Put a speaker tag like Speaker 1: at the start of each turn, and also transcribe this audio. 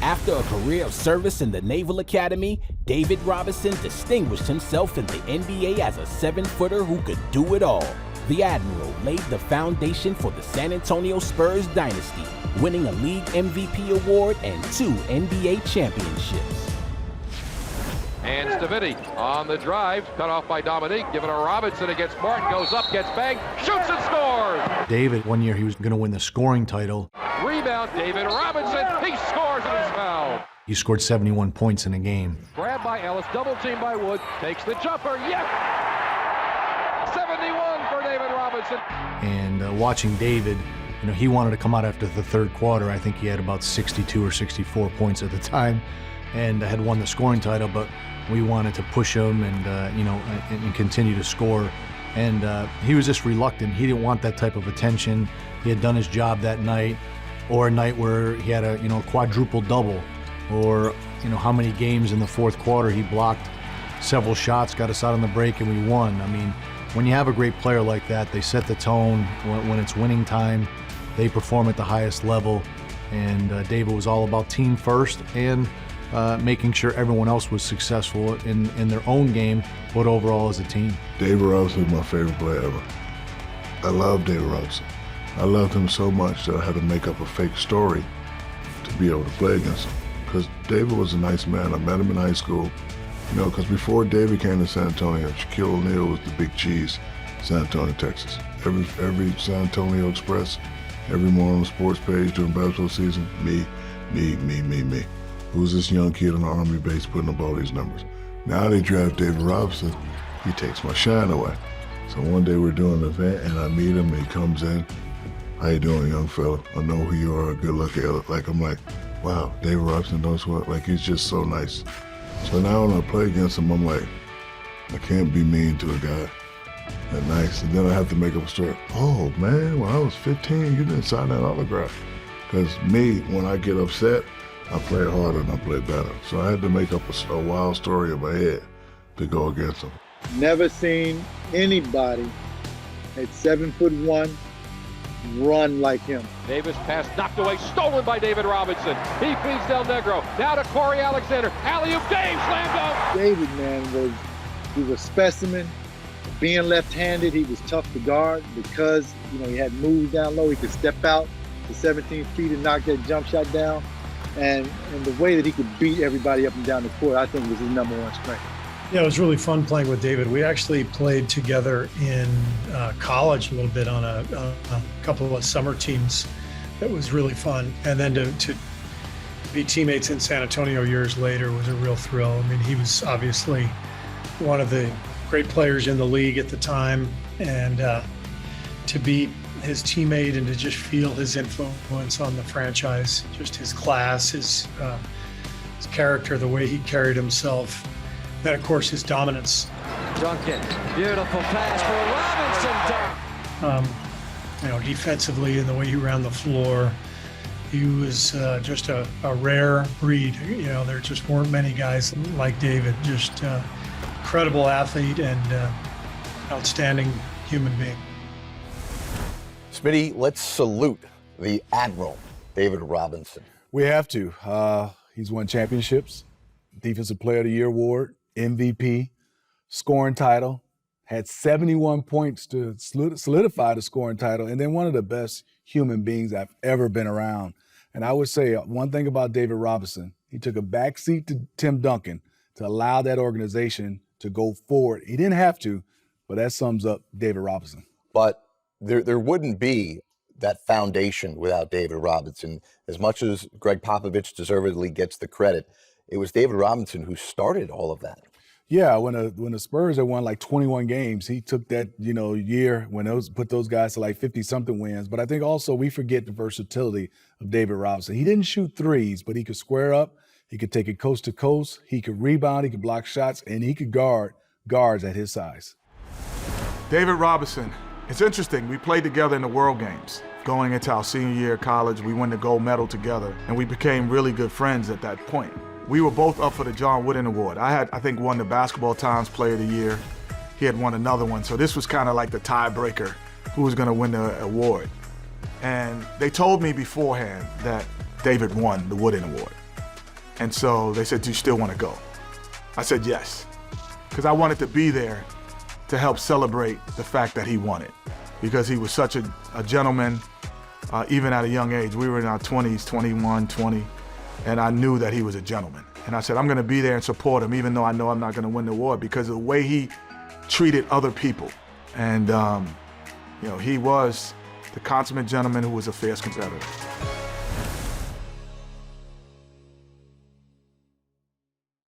Speaker 1: After a career of service in the Naval Academy, David Robinson distinguished himself in the NBA as a 7-footer who could do it all. The Admiral laid the foundation for the San Antonio Spurs dynasty, winning a league MVP award and 2 NBA championships.
Speaker 2: And Stavidi on the drive, cut off by Dominique, given to Robinson against Martin, goes up, gets banged, shoots and scores!
Speaker 3: David, one year he was going to win the scoring title.
Speaker 2: Rebound, David Robinson, he scores and is fouled.
Speaker 3: He scored 71 points in a game.
Speaker 2: Grabbed by Ellis, double teamed by Wood, takes the jumper, yes! 71 for David Robinson.
Speaker 3: And watching David, he wanted to come out after the third quarter. I think he had about 62 or 64 points at the time and had won the scoring title, but we wanted to push him and, and continue to score. And he was just reluctant. He didn't want that type of attention. He had done his job that night, or a night where he had a, quadruple double, or, how many games in the fourth quarter he blocked several shots, got us out on the break, and we won. I mean, when you have a great player like that, they set the tone. When it's winning time, they perform at the highest level. And David was all about team first and making sure everyone else was successful in their own game, but overall as a team.
Speaker 4: David Robinson is my favorite player ever. I love David Robinson. I loved him so much that I had to make up a fake story to be able to play against him. Because David was a nice man. I met him in high school. Because before David came to San Antonio, Shaquille O'Neal was the big cheese, San Antonio, Texas. Every San Antonio Express, every morning on the sports page during basketball season, me. Who's this young kid on the Army base putting up all these numbers? Now they draft David Robinson, he takes my shine away. So one day we're doing an event and I meet him and he comes in. How you doing, young fella? I know who you are, good luck. I'm like, wow, David Robinson knows what? Like, he's just so nice. So now when I play against him, I'm like, I can't be mean to a guy that nice. And then I have to make up a story. Oh man, when I was 15, you didn't sign that autograph. Because me, when I get upset, I play harder and I play better. So I had to make up a wild story in my head to go against him.
Speaker 5: Never seen anybody at 7'1" run like him.
Speaker 2: Davis pass knocked away, stolen by David Robinson. He feeds Del Negro. Now to Corey Alexander. Alley-oop, Dave slam dunk.
Speaker 5: David, man, he was a specimen. Being left-handed, he was tough to guard because, he had moves down low. He could step out to 17 feet and knock that jump shot down. And the way that he could beat everybody up and down the court, I think was his number one strength.
Speaker 6: Yeah, it was really fun playing with David. We actually played together in college a little bit on a couple of summer teams. That was really fun. And then to be teammates in San Antonio years later was a real thrill. I mean, he was obviously one of the great players in the league at the time. And to be his teammate and to just feel his influence on the franchise, just his class, his character, the way he carried himself. Then, of course, his dominance.
Speaker 7: Duncan, beautiful pass for Robinson.
Speaker 6: Defensively and the way he ran the floor, he was just a rare breed. There just weren't many guys like David. Just incredible athlete and outstanding human being.
Speaker 8: Smitty, let's salute the Admiral, David Robinson.
Speaker 9: We have to. He's won championships, Defensive Player of the Year award, MVP, scoring title, had 71 points to solidify the scoring title, and then one of the best human beings I've ever been around. And I would say one thing about David Robinson, he took a backseat to Tim Duncan to allow that organization to go forward. He didn't have to, but that sums up David Robinson.
Speaker 8: But there wouldn't be that foundation without David Robinson. As much as Greg Popovich deservedly gets the credit, it was David Robinson who started all of that.
Speaker 9: Yeah, when the Spurs had won like 21 games, he took that year when put those guys to like 50-something wins. But I think also we forget the versatility of David Robinson. He didn't shoot threes, but he could square up. He could take it coast to coast. He could rebound. He could block shots, and he could guard guards at his size.
Speaker 10: David Robinson. It's interesting. We played together in the World Games. Going into our senior year of college, we won the gold medal together, and we became really good friends at that point. We were both up for the John Wooden Award. I had, I think, won the Basketball Times Player of the Year. He had won another one, so this was kind of like the tiebreaker, who was going to win the award. And they told me beforehand that David won the Wooden Award. And so they said, do you still want to go? I said yes, because I wanted to be there to help celebrate the fact that he won it, because he was such a gentleman, even at a young age. We were in our 20s, 21, 20, and I knew that he was a gentleman. And I said, I'm going to be there and support him, even though I know I'm not going to win the award, because of the way he treated other people. And, he was the consummate gentleman who was a fierce competitor.